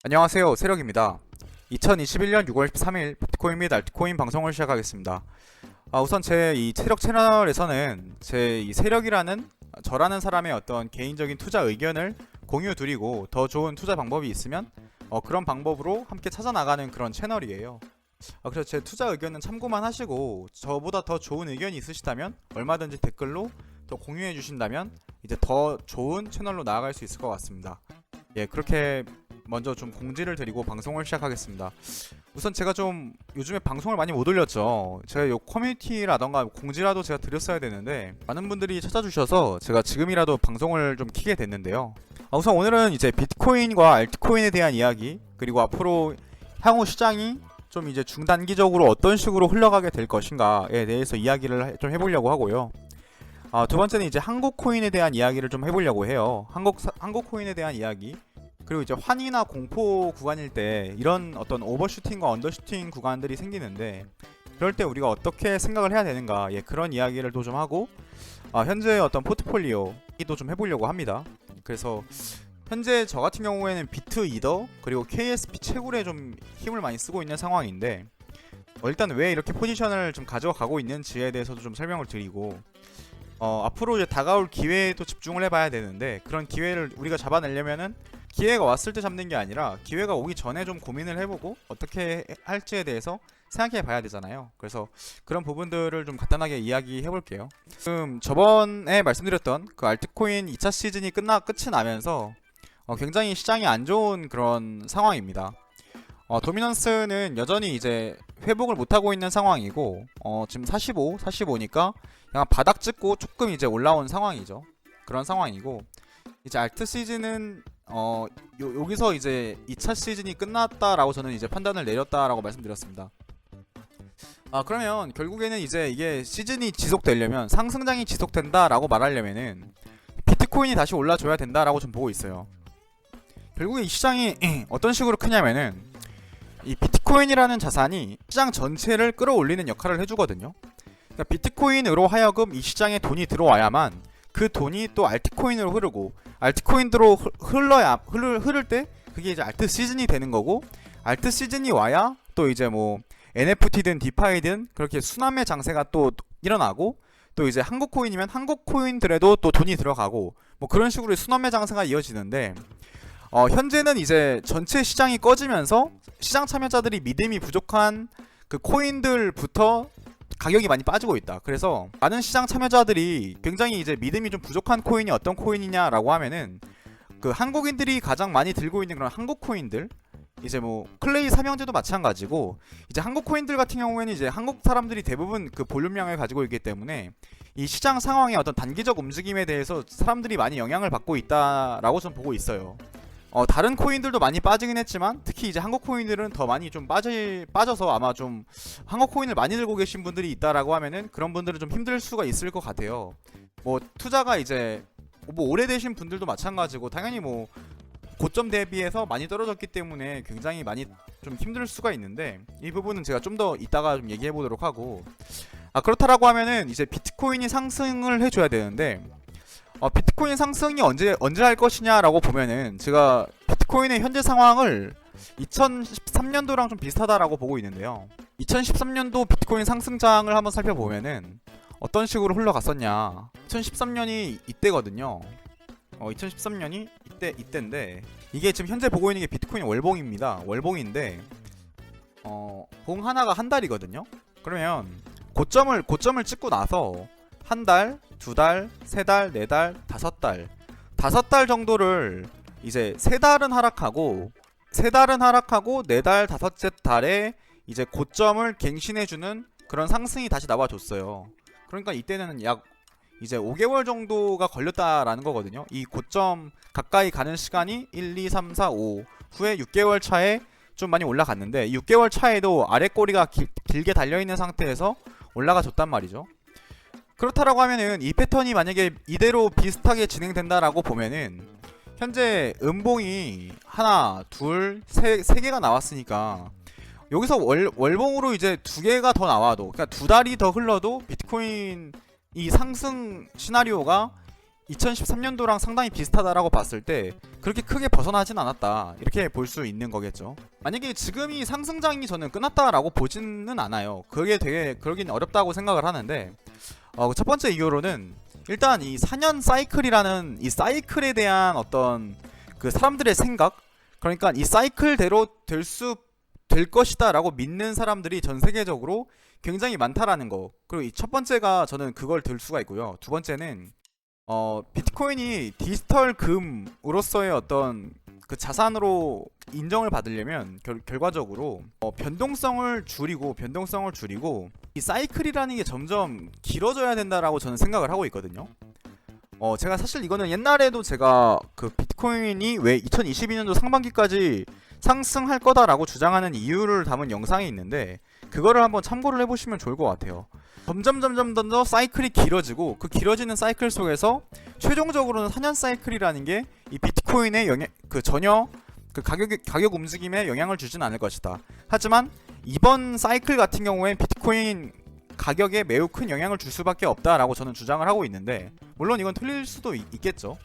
안녕하세요, 세력입니다. 2021년 6월 13일 비트코인 및 알트코인 방송을 시작하겠습니다. 우선 제 이 세력 채널에서는 제 이 세력이라는 저라는 사람의 어떤 개인적인 투자 의견을 공유 드리고 더 좋은 투자 방법이 있으면 그런 방법으로 함께 찾아 나가는 그런 채널이에요. 그래서 제 투자 의견은 참고만 하시고 저보다 더 좋은 의견이 있으시다면 얼마든지 댓글로 더 공유해 주신다면 이제 더 좋은 채널로 나아갈 수 있을 것 같습니다. 예, 그렇게 먼저 좀 공지를 드리고 방송을 시작하겠습니다. 우선 제가 좀 요즘에 방송을 많이 못 올렸죠. 제가 요 커뮤니티라던가 공지라도 제가 드렸어야 되는데 많은 분들이 찾아주셔서 제가 지금이라도 방송을 좀 키게 됐는데요. 우선 오늘은 이제 비트코인과 알트코인에 대한 이야기, 그리고 앞으로 향후 시장이 좀 이제 중단기적으로 어떤 식으로 흘러가게 될 것인가에 대해서 이야기를 좀 해보려고 하고요. 두 번째는 이제 한국 코인에 대한 이야기를 좀 해보려고 해요. 한국 코인에 대한 이야기. 그리고 이제 환희나 공포 구간일 때 이런 어떤 오버슈팅과 언더슈팅 구간들이 생기는데 그럴 때 우리가 어떻게 생각을 해야 되는가, 그런 이야기를 또 좀 하고 현재 어떤 포트폴리오도 좀 해보려고 합니다. 그래서 현재 저 같은 경우에는 비트 이더 그리고 KSP 채굴에 좀 힘을 많이 쓰고 있는 상황인데 일단 왜 이렇게 포지션을 좀 가져가고 있는지에 대해서도 좀 설명을 드리고 앞으로 이제 다가올 기회에 또 집중을 해봐야 되는데 그런 기회를 우리가 잡아내려면은 기회가 왔을 때 잡는 게 아니라 기회가 오기 전에 좀 고민을 해보고 어떻게 할지에 대해서 생각해 봐야 되잖아요. 그래서 그런 부분들을 좀 간단하게 이야기해 볼게요. 지금 저번에 말씀드렸던 그 알트코인 2차 시즌이 끝이 나면서 굉장히 시장이 안 좋은 그런 상황입니다. 도미넌스는 여전히 이제 회복을 못하고 있는 상황이고 지금 45니까 그냥 바닥 찍고 조금 이제 올라온 상황이죠. 그런 상황이고 이제 알트 시즌은 여기서 이제 2차 시즌이 끝났다라고 저는 이제 판단을 내렸다라고 말씀드렸습니다. 그러면 결국에는 이제 이게 시즌이 지속되려면 상승장이 지속된다라고 말하려면은 비트코인이 다시 올라줘야 된다라고 좀 보고 있어요. 결국에 이 시장이 어떤 식으로 크냐면은 이 비트코인이라는 자산이 시장 전체를 끌어올리는 역할을 해주거든요. 그러니까 비트코인으로 하여금 이 시장에 돈이 들어와야만 그 돈이 또 알트코인으로 흐르고 알트코인으로 흐를 때 그게 이제 알트 시즌이 되는 거고 알트 시즌이 와야 또 이제 뭐 NFT든 디파이든 그렇게 순환매 장세가 또 일어나고 또 이제 한국 코인이면 한국 코인들에도 또 돈이 들어가고 뭐 그런 식으로 순환매 장세가 이어지는데 현재는 이제 전체 시장이 꺼지면서 시장 참여자들이 믿음이 부족한 그 코인들부터 가격이 많이 빠지고 있다. 그래서 많은 시장 참여자들이 굉장히 이제 믿음이 좀 부족한 코인이 어떤 코인이냐라고 하면은 그 한국인들이 가장 많이 들고 있는 그런 한국 코인들, 이제 뭐 클레이 삼형제도 마찬가지고 이제 한국 코인들 같은 경우에는 이제 한국 사람들이 대부분 그 볼륨량을 가지고 있기 때문에 이 시장 상황의 어떤 단기적 움직임에 대해서 사람들이 많이 영향을 받고 있다라고 좀 보고 있어요. 다른 코인들도 많이 빠지긴 했지만 특히 이제 한국 코인들은 더 많이 좀 빠져서 아마 좀 한국 코인을 많이 들고 계신 분들이 있다라고 하면은 그런 분들은 좀 힘들 수가 있을 것 같아요. 뭐 투자가 이제 뭐 오래되신 분들도 마찬가지고 당연히 뭐 고점 대비해서 많이 떨어졌기 때문에 굉장히 많이 좀 힘들 수가 있는데 이 부분은 제가 좀 더 이따가 좀 얘기해 보도록 하고 그렇다라고 하면은 이제 비트코인이 상승을 해줘야 되는데 비트코인 상승이 언제 할 것이냐라고 보면은 제가 비트코인의 현재 상황을 2013년도랑 좀 비슷하다라고 보고 있는데요. 2013년도 비트코인 상승장을 한번 살펴보면은 어떤 식으로 흘러갔었냐. 2013년이 이때거든요. 2013년이 이때인데 이게 지금 현재 보고 있는 게 비트코인 월봉입니다. 월봉인데 봉 하나가 한 달이거든요. 그러면 고점을 찍고 나서 한 달, 두 달, 세 달, 네 달, 다섯 달 정도를 이제 세 달은 하락하고 네 달, 다섯째 달에 이제 고점을 갱신해주는 그런 상승이 다시 나와줬어요. 그러니까 이때는 약 이제 5개월 정도가 걸렸다라는 거거든요. 이 고점 가까이 가는 시간이 1, 2, 3, 4, 5 후에 6개월 차에 좀 많이 올라갔는데 6개월 차에도 아래 꼬리가 길게 달려있는 상태에서 올라가 줬단 말이죠. 그렇다라고 하면은 이 패턴이 만약에 이대로 비슷하게 진행된다라고 보면은 현재 음봉이 하나, 둘, 세 개가 나왔으니까 여기서 월봉으로 이제 두 개가 더 나와도 그러니까 두 달이 더 흘러도 비트코인 이 상승 시나리오가 2013년도랑 상당히 비슷하다라고 봤을 때 그렇게 크게 벗어나진 않았다, 이렇게 볼 수 있는 거겠죠. 만약에 지금이 상승장이 저는 끝났다라고 보지는 않아요. 그게 되게 그러긴 어렵다고 생각을 하는데, 첫 번째 이유로는 일단 이 4년 사이클이라는 이 사이클에 대한 어떤 그 사람들의 생각, 그러니까 이 사이클대로 될 것이다 라고 믿는 사람들이 전 세계적으로 굉장히 많다라는 거. 그리고 이 첫 번째가 저는 그걸 들 수가 있고요. 두 번째는 비트코인이 디지털 금으로서의 어떤 그 자산으로 인정을 받으려면 결과적으로 변동성을 줄이고 이 사이클이라는 게 점점 길어져야 된다라고 저는 생각을 하고 있거든요. 제가 사실 이거는 옛날에도 제가 그 비트코인이 왜 2022년도 상반기까지 상승할 거다라고 주장하는 이유를 담은 영상이 있는데, 그거를 한번 참고를 해보시면 좋을 것 같아요. 점점 더 사이클이 길어지고, 그 길어지는 사이클 속에서 최종적으로는 4년 사이클이라는 게 이 비트코인의 전혀 그 가격 움직임에 영향을 주진 않을 것이다. 하지만 이번 사이클 같은 경우엔 비트코인 가격에 매우 큰 영향을 줄 수밖에 없다라고 저는 주장을 하고 있는데, 물론 이건 틀릴 수도 있겠죠.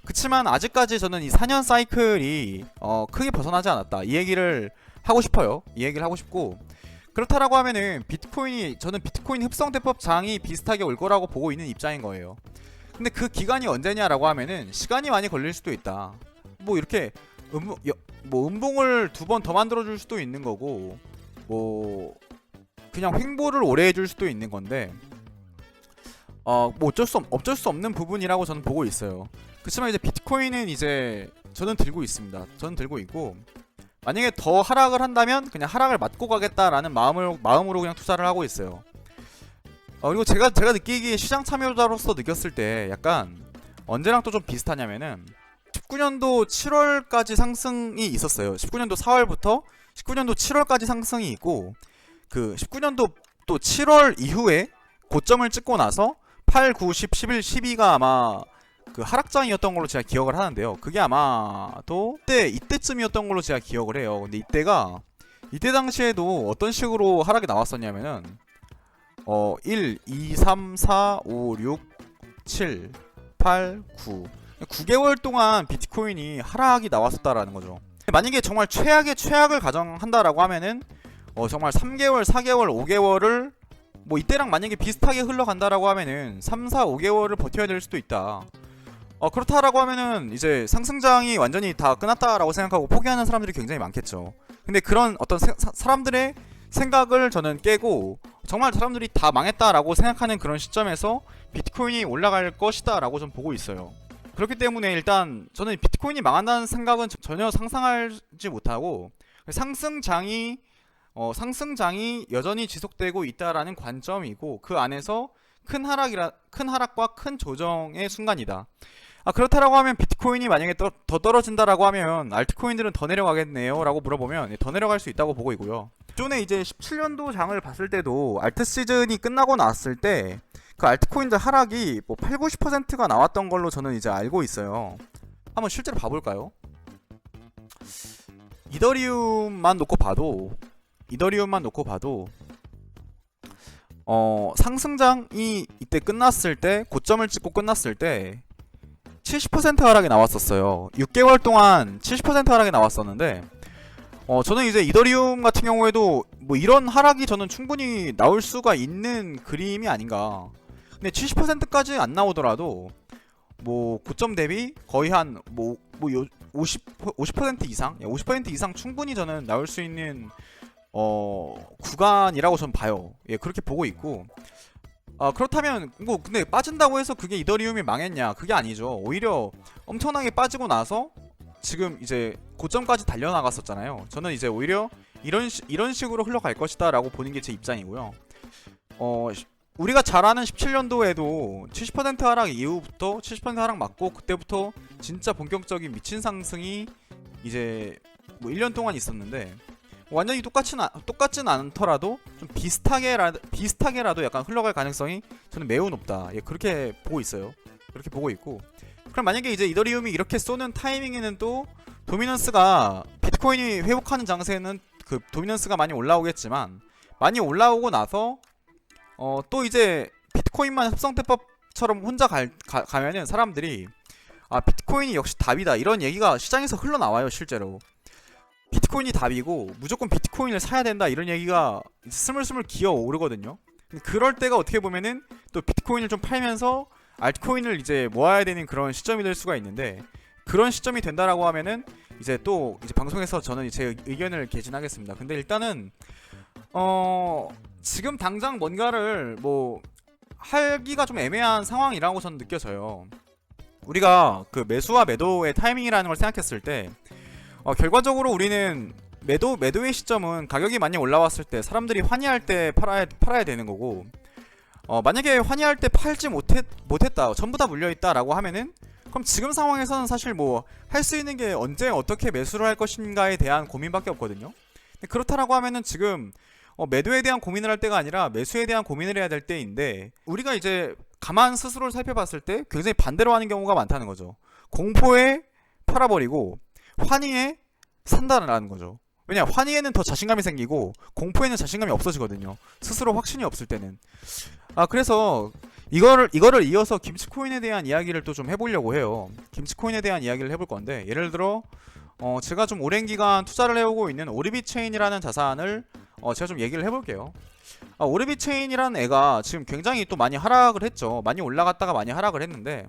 그치만 아직까지 저는 이 4년 사이클이 크게 벗어나지 않았다, 이 얘기를 하고 싶어요. 이 얘기를 하고 싶고, 그렇다라고 하면은 저는 비트코인 흡성대법 장이 비슷하게 올 거라고 보고 있는 입장인 거예요. 근데 그 기간이 언제냐라고 하면은 시간이 많이 걸릴 수도 있다. 뭐 이렇게 음봉을 2번 더 만들어 줄 수도 있는 거고, 뭐 그냥 횡보를 오래 해줄 수도 있는 건데, 뭐 어쩔 수 없는 부분이라고 저는 보고 있어요. 그렇지만 이제 비트코인은 이제 저는 들고 있습니다. 저는 들고 있고, 만약에 더 하락을 한다면 그냥 하락을 맞고 가겠다라는 마음으로 그냥 투자를 하고 있어요. 그리고 제가 느끼기에 시장 참여자로서 느꼈을 때 약간 언제랑 또 좀 비슷하냐면은 19년도 7월까지 상승이 있었어요. 19년도 4월부터 19년도 7월까지 상승이 있고, 그 19년도 또 7월 이후에 고점을 찍고 나서 8, 9, 10, 11, 12가 아마 그 하락장이었던 걸로 제가 기억을 하는데요. 그게 아마도 이때쯤이었던 걸로 제가 기억을 해요. 근데 이때 당시에도 어떤 식으로 하락이 나왔었냐면은 1, 2, 3, 4, 5, 6, 7, 8, 9 9개월 동안 비트코인이 하락이 나왔었다라는 거죠. 만약에 정말 최악의 최악을 가정한다라고 하면은 정말 3개월, 4개월, 5개월을 뭐 이때랑 만약에 비슷하게 흘러간다라고 하면은 3, 4, 5개월을 버텨야 될 수도 있다. 그렇다라고 하면은 이제 상승장이 완전히 다 끝났다라고 생각하고 포기하는 사람들이 굉장히 많겠죠. 근데 그런 어떤 사람들의 생각을 저는 깨고, 정말 사람들이 다 망했다라고 생각하는 그런 시점에서 비트코인이 올라갈 것이다 라고 좀 보고 있어요. 그렇기 때문에 일단 저는 비트코인이 망한다는 생각은 전혀 상상하지 못하고, 상승장이 여전히 지속되고 있다라는 관점이고, 그 안에서 큰 하락과 큰 조정의 순간이다. 그렇다라고 하면 비트코인이 만약에 더 떨어진다라고 하면 알트코인들은 더 내려가겠네요 라고 물어보면 더 내려갈 수 있다고 보고 있고요. 기존에 이제 17년도 장을 봤을 때도 알트 시즌이 끝나고 나왔을 때 그 알트코인들 하락이 뭐 8, 90%가 나왔던 걸로 저는 이제 알고 있어요. 한번 실제로 봐볼까요? 이더리움만 놓고 봐도 상승장이 이때 끝났을 때, 고점을 찍고 끝났을 때 70% 하락이 나왔었어요. 6개월 동안 70% 하락이 나왔었는데, 저는 이제 이더리움 같은 경우에도 뭐 이런 하락이 저는 충분히 나올 수가 있는 그림이 아닌가. 근데 70%까지 안 나오더라도 뭐 고점 대비 거의 한 50% 이상, 50% 이상 충분히 저는 나올 수 있는 구간이라고 저는 봐요. 예, 그렇게 보고 있고, 그렇다면 뭐 근데 빠진다고 해서 그게 이더리움이 망했냐? 그게 아니죠. 오히려 엄청나게 빠지고 나서 지금 이제 고점까지 달려나갔었잖아요. 저는 이제 오히려 이런 식으로 흘러갈 것이다 라고 보는 게 제 입장이고요. 우리가 잘 아는 17년도에도 70% 하락 이후부터 70% 하락 맞고, 그때부터 진짜 본격적인 미친 상승이 이제 뭐 1년 동안 있었는데, 완전히 똑같진 않더라도 좀 비슷하게라도 약간 흘러갈 가능성이 저는 매우 높다. 예, 그렇게 보고 있어요. 그렇게 보고 있고, 그럼 만약에 이제 이더리움이 이렇게 쏘는 타이밍에는 또 도미넌스가, 비트코인이 회복하는 장세는 그 도미넌스가 많이 올라오겠지만, 많이 올라오고 나서 또 이제 비트코인만 흡성대법 것처럼 혼자 가면은 사람들이 아 비트코인이 역시 답이다 이런 얘기가 시장에서 흘러나와요. 실제로 비트코인이 답이고 무조건 비트코인을 사야 된다 이런 얘기가 스물스물 기어 오르거든요. 그럴 때가 어떻게 보면은 또 비트코인을 좀 팔면서 알트코인을 이제 모아야 되는 그런 시점이 될 수가 있는데, 그런 시점이 된다라고 하면은 이제 또 이제 방송에서 저는 제 의견을 개진하겠습니다. 근데 일단은 지금 당장 뭔가를 뭐 하기가 좀 애매한 상황이라고 저는 느껴져요. 우리가 그 매수와 매도의 타이밍이라는 걸 생각했을 때 결과적으로 우리는 매도의 시점은 가격이 많이 올라왔을 때 사람들이 환희할 때 팔아야 되는 거고, 만약에 환희할 때 팔지 못했다 전부 다 물려있다 라고 하면은 그럼 지금 상황에서는 사실 뭐 할 수 있는 게 언제 어떻게 매수를 할 것인가에 대한 고민밖에 없거든요. 근데 그렇다라고 하면은 지금 매도에 대한 고민을 할 때가 아니라 매수에 대한 고민을 해야 될 때인데, 우리가 이제 가만 스스로를 살펴봤을 때 굉장히 반대로 하는 경우가 많다는 거죠. 공포에 팔아버리고 환희에 산다라는 거죠. 왜냐, 환희에는 더 자신감이 생기고 공포에는 자신감이 없어지거든요. 스스로 확신이 없을 때는. 그래서 이거를 이어서 김치코인에 대한 이야기를 또 좀 해보려고 해요. 김치코인에 대한 이야기를 해볼 건데, 예를 들어 제가 좀 오랜 기간 투자를 해오고 있는 오르비 체인이라는 자산을 제가 좀 얘기를 해볼게요. 오르비 체인이라는 애가 지금 굉장히 또 많이 하락을 했죠. 많이 올라갔다가 많이 하락을 했는데,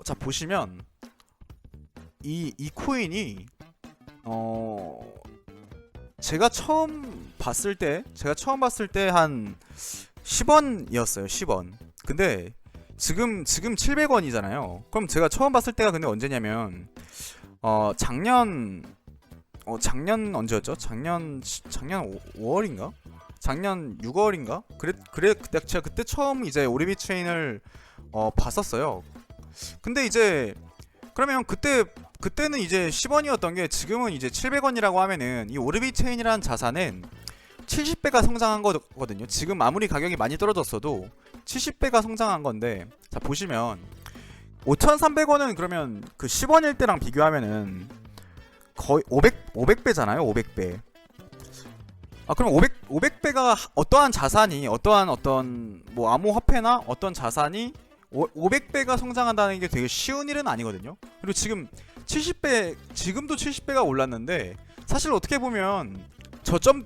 자 보시면 이 코인이 제가 처음 봤을 때 한 10원이었어요. 10원. 근데 지금 700원이잖아요. 그럼 제가 처음 봤을 때가 근데 언제냐면 작년 언제였죠? 작년 5월인가? 작년 6월인가? 그래 제가 그때 처음 이제 오리비 체인을 봤었어요. 근데 이제 그러면 그때는 이제 10원이었던 게 지금은 이제 700원이라고 하면은 이 오르비 체인이라는 자산은 70배가 성장한 거거든요. 지금 아무리 가격이 많이 떨어졌어도 70배가 성장한 건데, 자 보시면 5,300원은 그러면 그 10원일 때랑 비교하면은 거의 500배잖아요. 500배. 그럼 500배가 어떠한 자산이 어떤 뭐 암호화폐나 어떤 자산이 500배가 성장한다는 게 되게 쉬운 일은 아니거든요. 그리고 지금 70배, 지금도 70배가 올랐는데, 사실 어떻게 보면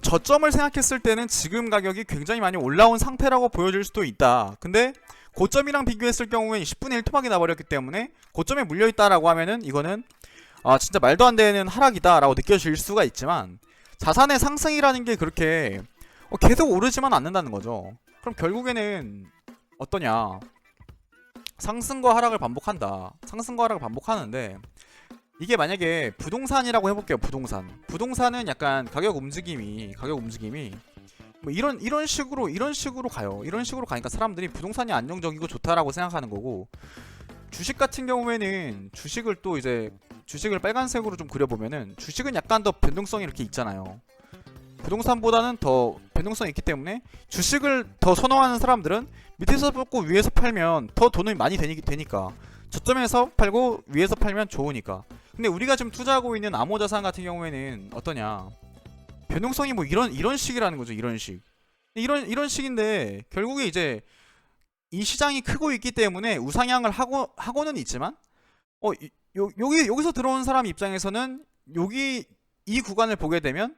저점을 생각했을 때는 지금 가격이 굉장히 많이 올라온 상태라고 보여질 수도 있다. 근데 고점이랑 비교했을 경우에 10분의 1 토막이 나버렸기 때문에 고점에 물려있다라고 하면은 이거는 진짜 말도 안 되는 하락이다 라고 느껴질 수가 있지만, 자산의 상승이라는 게 그렇게 계속 오르지만 않는다는 거죠. 그럼 결국에는 어떠냐, 상승과 하락을 반복한다. 상승과 하락을 반복하는데, 이게 만약에 부동산이라고 해볼게요. 부동산은 약간 가격 움직임이 뭐 이런 식으로 가요. 이런 식으로 가니까 사람들이 부동산이 안정적이고 좋다라고 생각하는 거고, 주식 같은 경우에는 주식을 빨간색으로 좀 그려보면은 주식은 약간 더 변동성이 이렇게 있잖아요. 부동산보다는 더 변동성이 있기 때문에 주식을 더 선호하는 사람들은 밑에서 뽑고 위에서 팔면 더 돈이 많이 되니까, 저점에서 팔고 위에서 팔면 좋으니까. 근데 우리가 지금 투자하고 있는 암호자산 같은 경우에는 어떠냐, 변동성이 뭐 이런 식이라는 거죠. 이런 식인데, 결국에 이제 이 시장이 크고 있기 때문에 우상향을 하고는 있지만, 여기서 들어온 사람 입장에서는 이 구간을 보게 되면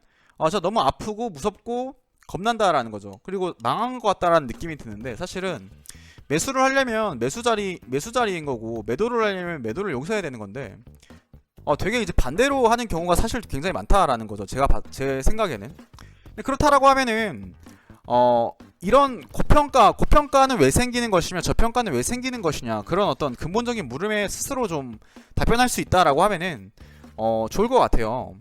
저 너무 아프고 무섭고 겁난다라는 거죠. 그리고 망한 것 같다라는 느낌이 드는데, 사실은 매수를 하려면 매수자리인 거고, 매도를 하려면 매도를 여기서 해야 되는 건데, 되게 이제 반대로 하는 경우가 사실 굉장히 많다라는 거죠. 제 생각에는. 근데 그렇다라고 하면은 이런 고평가는 왜 생기는 것이며 저평가는 왜 생기는 것이냐, 그런 어떤 근본적인 물음에 스스로 좀 답변할 수 있다라고 하면은 좋을 것 같아요.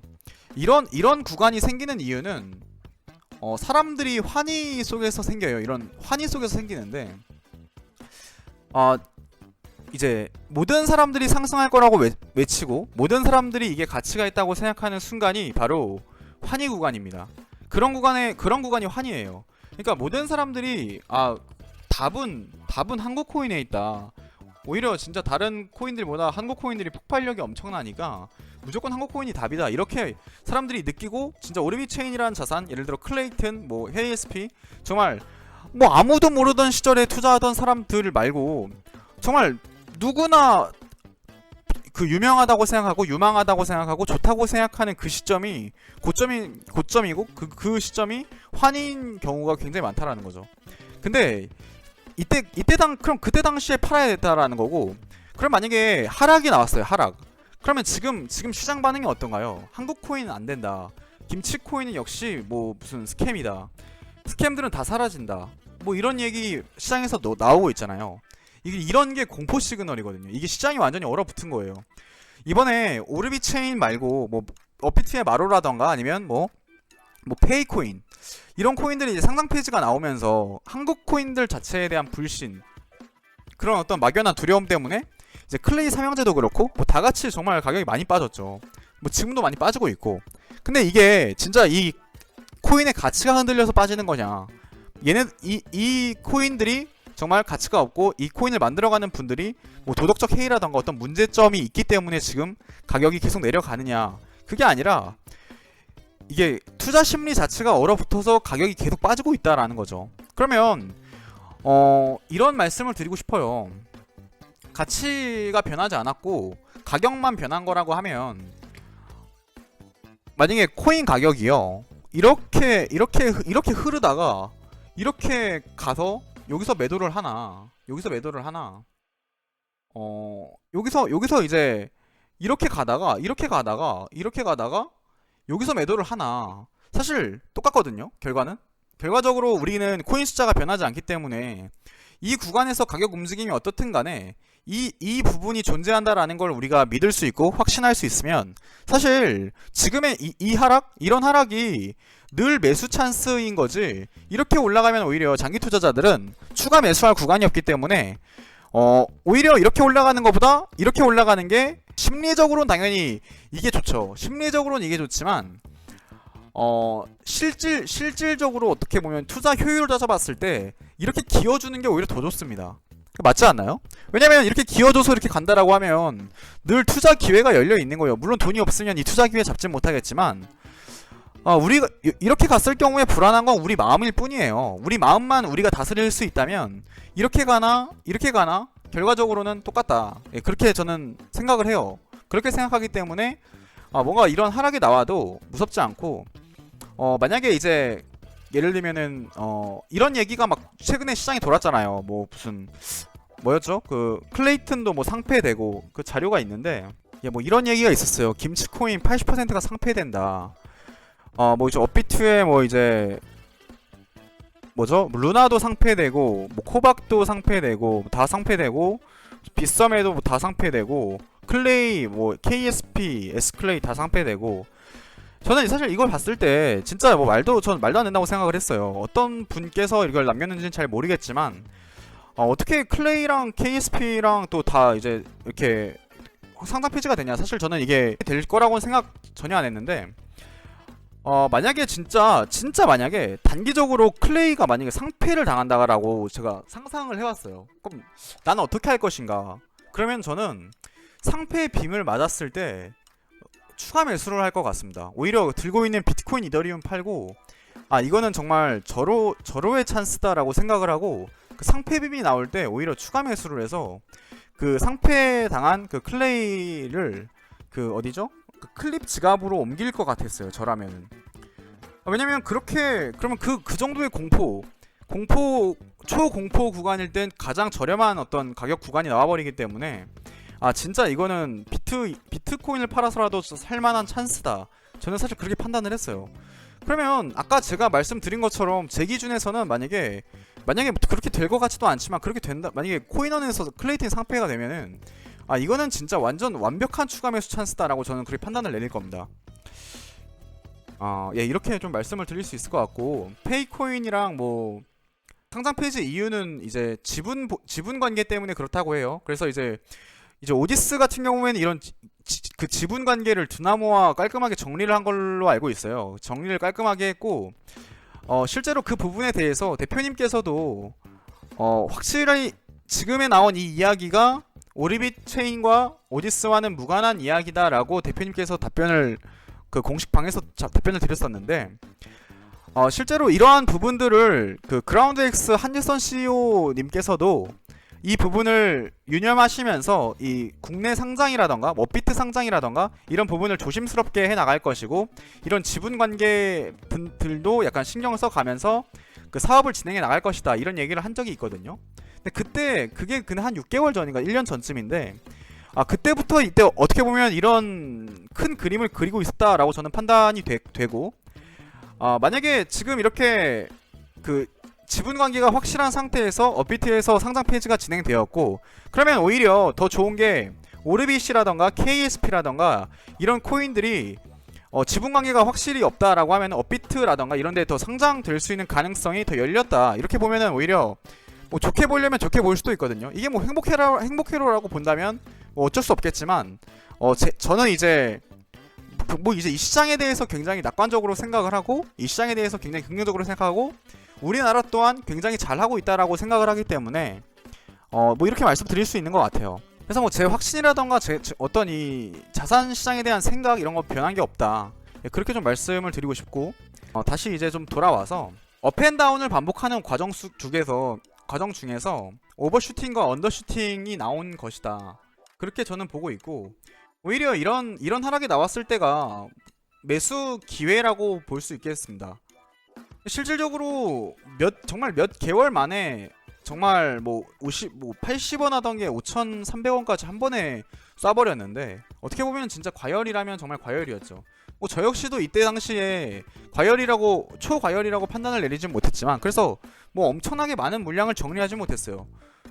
이런 구간이 생기는 이유는 사람들이 환희 속에서 생겨요. 이런 환희 속에서 생기는데, 이제 모든 사람들이 상승할 거라고 외치고 모든 사람들이 이게 가치가 있다고 생각하는 순간이 바로 환희 구간입니다. 그런 구간이 환희예요. 그러니까 모든 사람들이 답은 한국 코인에 있다. 오히려 진짜 다른 코인들보다 한국 코인들이 폭발력이 엄청나니까 무조건 한국 코인이 답이다. 이렇게 사람들이 느끼고, 진짜 오르비 체인이라는 자산, 예를 들어 클레이튼, 뭐 헤이스피, 정말 뭐 아무도 모르던 시절에 투자하던 사람들 말고 정말 누구나 그 유명하다고 생각하고 유망하다고 생각하고 좋다고 생각하는 그 시점이 고점이고 그 시점이 환인 경우가 굉장히 많다라는 거죠. 근데 그럼 그때 당시에 팔아야 됐다라는 거고, 그럼 만약에 하락이 나왔어요. 하락. 그러면 지금 시장 반응이 어떤가요? 한국 코인은 안 된다. 김치 코인은 역시 뭐 무슨 스캠이다. 스캠들은 다 사라진다. 뭐 이런 얘기 시장에서 나오고 있잖아요. 이런 게 공포 시그널이거든요. 이게 시장이 완전히 얼어붙은 거예요. 이번에 오르비 체인 말고 뭐 어피트의 마로라던가 아니면 뭐 페이코인 이런 코인들이 이제 상장 페이지가 나오면서 한국 코인들 자체에 대한 불신, 그런 어떤 막연한 두려움 때문에 이제 클레이 삼형제도 그렇고 뭐 다 같이 정말 가격이 많이 빠졌죠. 뭐 지금도 많이 빠지고 있고. 근데 이게 진짜 이 코인의 가치가 흔들려서 빠지는 거냐? 이 코인들이 정말 가치가 없고 이 코인을 만들어가는 분들이 뭐 도덕적 해이라던가 어떤 문제점이 있기 때문에 지금 가격이 계속 내려가느냐? 그게 아니라 이게 투자 심리 자체가 얼어붙어서 가격이 계속 빠지고 있다라는 거죠. 그러면 이런 말씀을 드리고 싶어요. 가치가 변하지 않았고 가격만 변한 거라고 하면, 만약에 코인 가격이요 이렇게 흐르다가 이렇게 가서 여기서 매도를 하나, 여기서 이제 이렇게 가다가 여기서 매도를 하나, 사실 똑같거든요. 결과적으로 우리는 코인 숫자가 변하지 않기 때문에 이 구간에서 가격 움직임이 어떻든 간에 이 부분이 존재한다라는 걸 우리가 믿을 수 있고 확신할 수 있으면, 사실 지금의 이런 하락이 늘 매수 찬스인 거지, 이렇게 올라가면 오히려 장기 투자자들은 추가 매수할 구간이 없기 때문에 오히려 이렇게 올라가는 것보다 이렇게 올라가는 게 심리적으로는 당연히 이게 좋죠. 심리적으로는 이게 좋지만 실질적으로 어떻게 보면 투자 효율을 따져봤을 때 이렇게 기어주는 게 오히려 더 좋습니다. 맞지 않나요? 왜냐면 이렇게 기어줘서 이렇게 간다라고 하면 늘 투자 기회가 열려 있는 거예요. 물론 돈이 없으면 이 투자 기회 잡진 못하겠지만, 우리가 이렇게 갔을 경우에 불안한 건 우리 마음일 뿐이에요. 우리 마음만 우리가 다스릴 수 있다면 이렇게 가나 결과적으로는 똑같다. 예, 그렇게 저는 생각을 해요. 그렇게 생각하기 때문에 뭔가 이런 하락이 나와도 무섭지 않고, 만약에 이제 예를 들면은 이런 얘기가 막 최근에 시장에 돌았잖아요. 뭐 무슨 뭐였죠? 그 클레이튼도 뭐 상폐되고 그 자료가 있는데, 뭐 이런 얘기가 있었어요. 김치코인 80%가 상폐된다. 뭐 이제 업비트에 뭐 이제 뭐죠? 루나도 상폐되고 뭐 코박도 상폐되고 다 상폐되고, 빗썸에도 뭐 다 상폐되고, 클레이 뭐 KSP, S클레이 다 상폐되고. 저는 사실 이걸 봤을 때 진짜 전 말도 안 된다고 생각을 했어요. 어떤 분께서 이걸 남겼는지는 잘 모르겠지만 어떻게 클레이랑 KSP랑 또 다 이제 이렇게 상장 폐지가 되냐. 사실 저는 이게 될 거라고는 생각 전혀 안 했는데, 만약에 진짜 만약에 단기적으로 클레이가 만약에 상폐를 당한다라고 제가 상상을 해봤어요. 그럼 나는 어떻게 할 것인가? 그러면 저는 상폐의 빔을 맞았을 때 추가 매수를 할 것 같습니다. 오히려 들고 있는 비트코인, 이더리움 팔고, 이거는 정말 절호의 찬스다라고 생각을 하고, 그 상폐 빔이 나올 때 오히려 추가 매수를 해서 그 상폐 당한 그 클레이를 그 어디죠? 그 클립 지갑으로 옮길 것 같았어요. 저라면은. 왜냐면 그러면 그 정도의 초공포 구간일 땐 가장 저렴한 어떤 가격 구간이 나와버리기 때문에, 진짜 이거는 비트코인을 팔아서라도 살만한 찬스다. 저는 사실 그렇게 판단을 했어요. 그러면 아까 제가 말씀드린 것처럼 제 기준에서는 만약에 그렇게 될 것 같지도 않지만 그렇게 된다. 만약에 코인원에서 클레이튼 상폐가 되면은 이거는 진짜 완전 완벽한 추가 매수 찬스다라고 저는 그렇게 판단을 내릴 겁니다. 예, 이렇게 좀 말씀을 드릴 수 있을 것 같고, 페이코인이랑 뭐 상장 폐지 이유는 이제 지분 관계 때문에 그렇다고 해요. 그래서 이제 오디스 같은 경우에는 이런 그 지분 관계를 드나모와 깔끔하게 정리를 한 걸로 알고 있어요. 정리를 깔끔하게 했고, 실제로 그 부분에 대해서 대표님께서도 확실히 지금에 나온 이 이야기가 오르빗 체인과 오디스와는 무관한 이야기다라고 대표님께서 공식 방에서 답변을 드렸었는데, 실제로 이러한 부분들을 그 그라운드X 한재선 CEO님께서도 이 부분을 유념하시면서 이 국내 상장이라던가 업비트 상장이라던가 이런 부분을 조심스럽게 해 나갈 것이고, 이런 지분 관계 분들도 약간 신경을 써 가면서 그 사업을 진행해 나갈 것이다, 이런 얘기를 한 적이 있거든요. 근데 그때 그게 그냥 한 6개월 전인가 1년 전쯤인데, 그때부터 이때 어떻게 보면 이런 큰 그림을 그리고 있었다라고 저는 판단이 되고, 만약에 지금 이렇게 그 지분 관계가 확실한 상태에서 업비트에서 상장 페이지가 진행되었고, 그러면 오히려 더 좋은 게 오르비시라던가 KSP라던가 이런 코인들이 지분 관계가 확실히 없다라고 하면 업비트라던가 이런 데 더 상장될 수 있는 가능성이 더 열렸다, 이렇게 보면은 오히려 뭐 좋게 보려면 좋게 볼 수도 있거든요. 이게 뭐 행복회로라고 본다면 뭐 어쩔 수 없겠지만, 저는 이제 이제 이 시장에 대해서 굉장히 낙관적으로 생각을 하고, 이 시장에 대해서 굉장히 긍정적으로 생각하고, 우리나라 또한 굉장히 잘하고 있다라고 생각을 하기 때문에 뭐 이렇게 말씀드릴 수 있는 것 같아요. 그래서 뭐 제 확신이라던가 제 어떤 이 자산 시장에 대한 생각 이런 거 변한 게 없다, 그렇게 좀 말씀을 드리고 싶고, 다시 이제 좀 돌아와서 업앤다운을 반복하는 과정 중에서 오버슈팅과 언더슈팅이 나온 것이다, 그렇게 저는 보고 있고, 오히려 이런 하락이 나왔을 때가 매수 기회라고 볼 수 있겠습니다. 실질적으로 정말 몇 개월 만에 정말 뭐 80원 하던 게 5,300원까지 한 번에 쏴버렸는데, 어떻게 보면 진짜 과열이라면 정말 과열이었죠. 뭐 저 역시도 이때 당시에 초과열이라고 판단을 내리진 못했지만, 그래서 뭐 엄청나게 많은 물량을 정리하지 못했어요.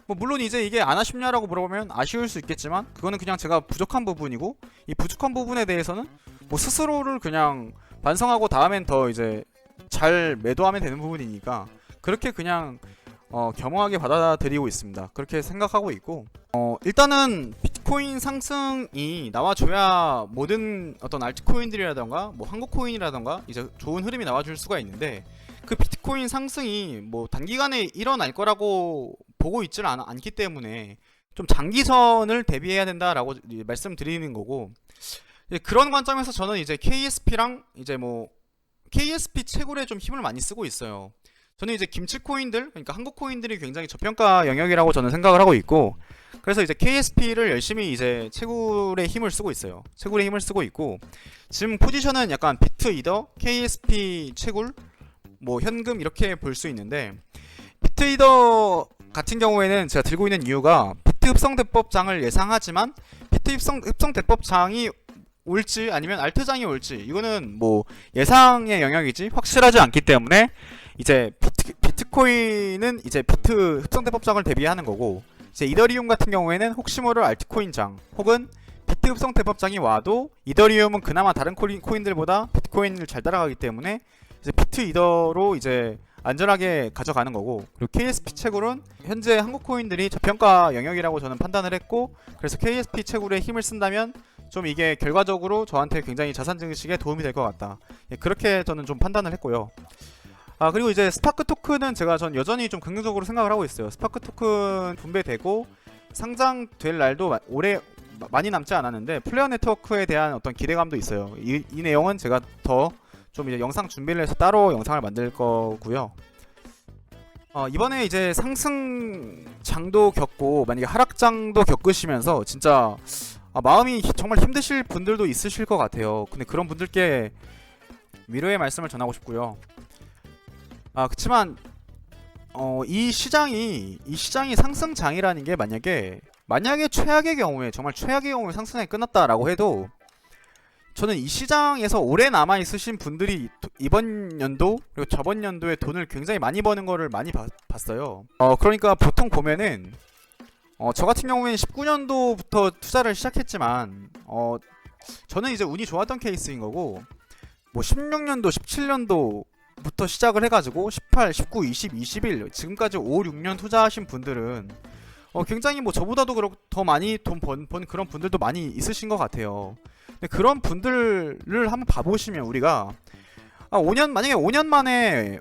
뭐 물론 이제 이게 안 아쉽냐라고 물어보면 아쉬울 수 있겠지만, 그거는 그냥 제가 부족한 부분이고, 이 부족한 부분에 대해서는 뭐 스스로를 그냥 반성하고 다음엔 더 이제 잘 매도하면 되는 부분이니까, 그렇게 그냥 겸허하게 받아들이고 있습니다. 그렇게 생각하고 있고, 일단은 비트코인 상승이 나와줘야 모든 어떤 알트코인들이라던가 뭐 한국코인이라던가 이제 좋은 흐름이 나와줄 수가 있는데, 그 비트코인 상승이 뭐 단기간에 일어날 거라고 보고 있질 않기 때문에 좀 장기선을 대비해야 된다라고 말씀드리는 거고, 그런 관점에서 저는 이제 KSP랑 이제 뭐 KSP 채굴에 좀 힘을 많이 쓰고 있어요. 저는 이제 김치코인들, 그러니까 한국 코인들이 굉장히 저평가 영역이라고 저는 생각을 하고 있고, 그래서 이제 KSP를 열심히 이제 채굴에 힘을 쓰고 있어요. 채굴에 힘을 쓰고 있고, 지금 포지션은 약간 비트 이더, KSP 채굴, 뭐 현금 이렇게 볼 수 있는데, 비트 이더 같은 경우에는 제가 들고 있는 이유가 비트 흡성 대법장을 예상하지만, 비트 흡성 대법장이 올지 아니면 알트장이 올지 이거는 뭐 예상의 영역이지 확실하지 않기 때문에, 이제 비트코인은 이제 비트 흡성 대법장을 대비하는 거고, 이제 이더리움 같은 경우에는 혹시 모를 알트코인장 혹은 비트 흡성 대법장이 와도 이더리움은 그나마 다른 코인들보다 비트코인을 잘 따라가기 때문에 이제 비트 이더로 이제 안전하게 가져가는 거고, 그리고 KSP 채굴은 현재 한국 코인들이 저평가 영역이라고 저는 판단을 했고, 그래서 KSP 채굴에 힘을 쓴다면 좀 이게 결과적으로 저한테 굉장히 자산 증식에 도움이 될 것 같다, 그렇게 저는 좀 판단을 했고요. 그리고 이제 스파크 토큰은 전 여전히 좀 긍정적으로 생각을 하고 있어요. 스파크 토큰 분배되고 상장될 날도 올해 많이 남지 않았는데, 플레어 네트워크에 대한 어떤 기대감도 있어요. 이 내용은 제가 더 좀 이제 영상 준비를 해서 따로 영상을 만들 거고요. 이번에 이제 상승장도 겪고 만약에 하락장도 겪으시면서 진짜 마음이 정말 힘드실 분들도 있으실 것 같아요. 근데 그런 분들께 위로의 말씀을 전하고 싶고요. 그치만 이 시장이 상승장이라는 게 만약에 최악의 경우에, 정말 최악의 경우에 상승이 끝났다라고 해도, 저는 이 시장에서 오래 남아 있으신 분들이 이번 연도 그리고 저번 연도에 돈을 굉장히 많이 버는 거를 많이 봤어요. 그러니까 보통 보면은 저 같은 경우에는 19년도부터 투자를 시작했지만, 저는 이제 운이 좋았던 케이스인 거고, 뭐 16년도, 17년도부터 시작을 해가지고 18, 19, 20, 21 지금까지 5, 6년 투자하신 분들은 굉장히 뭐 저보다도 더 많이 돈 번 그런 분들도 많이 있으신 것 같아요. 근데 그런 분들을 한번 봐보시면, 우리가 만약에 5년 만에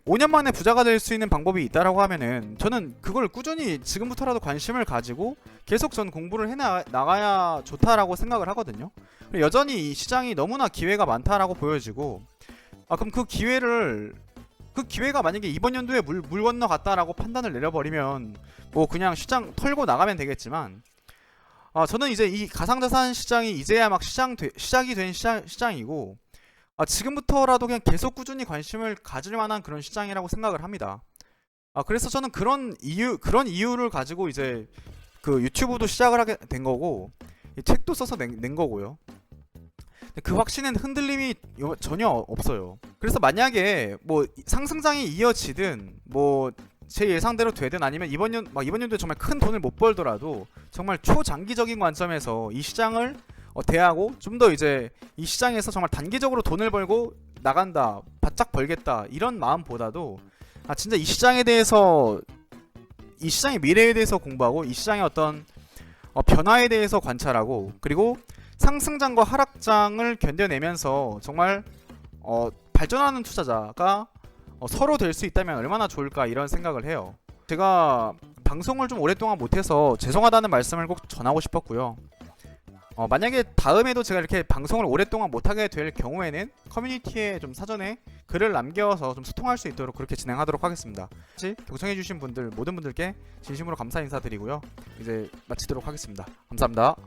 부자가 될 수 있는 방법이 있다라고 하면은, 저는 그걸 꾸준히 지금부터라도 관심을 가지고 계속 전 공부를 나가야 좋다라고 생각을 하거든요. 여전히 이 시장이 너무나 기회가 많다라고 보여지고, 그럼 그 그 기회가 만약에 이번 연도에 물 건너갔다라고 판단을 내려버리면 뭐 그냥 시장 털고 나가면 되겠지만, 저는 이제 이 가상자산 시장이 이제야 막 시작이 된 시장이고, 지금부터라도 그냥 계속 꾸준히 관심을 가질 만한 그런 시장이라고 생각을 합니다. 그래서 저는 그런 이유를 가지고 이제 그 유튜브도 시작을 하게 된 거고, 이 책도 써서 낸 거고요. 그 확신엔 흔들림이 전혀 없어요. 그래서 만약에 뭐 상승장이 이어지든 뭐 제 예상대로 되든 아니면 이번 연도에 정말 큰 돈을 못 벌더라도 정말 초장기적인 관점에서 이 시장을 대하고 좀 더 이제 이 시장에서 정말 단기적으로 돈을 벌고 나간다, 바짝 벌겠다 이런 마음보다도 진짜 이 시장에 대해서, 이 시장의 미래에 대해서 공부하고 이 시장의 어떤 변화에 대해서 관찰하고, 그리고 상승장과 하락장을 견뎌내면서 정말 발전하는 투자자가 서로 될 수 있다면 얼마나 좋을까 이런 생각을 해요. 제가 방송을 좀 오랫동안 못해서 죄송하다는 말씀을 꼭 전하고 싶었고요. 만약에 다음에도 제가 이렇게 방송을 오랫동안 못하게 될 경우에는 커뮤니티에 좀 사전에 글을 남겨서 좀 소통할 수 있도록 그렇게 진행하도록 하겠습니다. 경청해주신 분들 모든 분들께 진심으로 감사 인사드리고요. 이제 마치도록 하겠습니다. 감사합니다.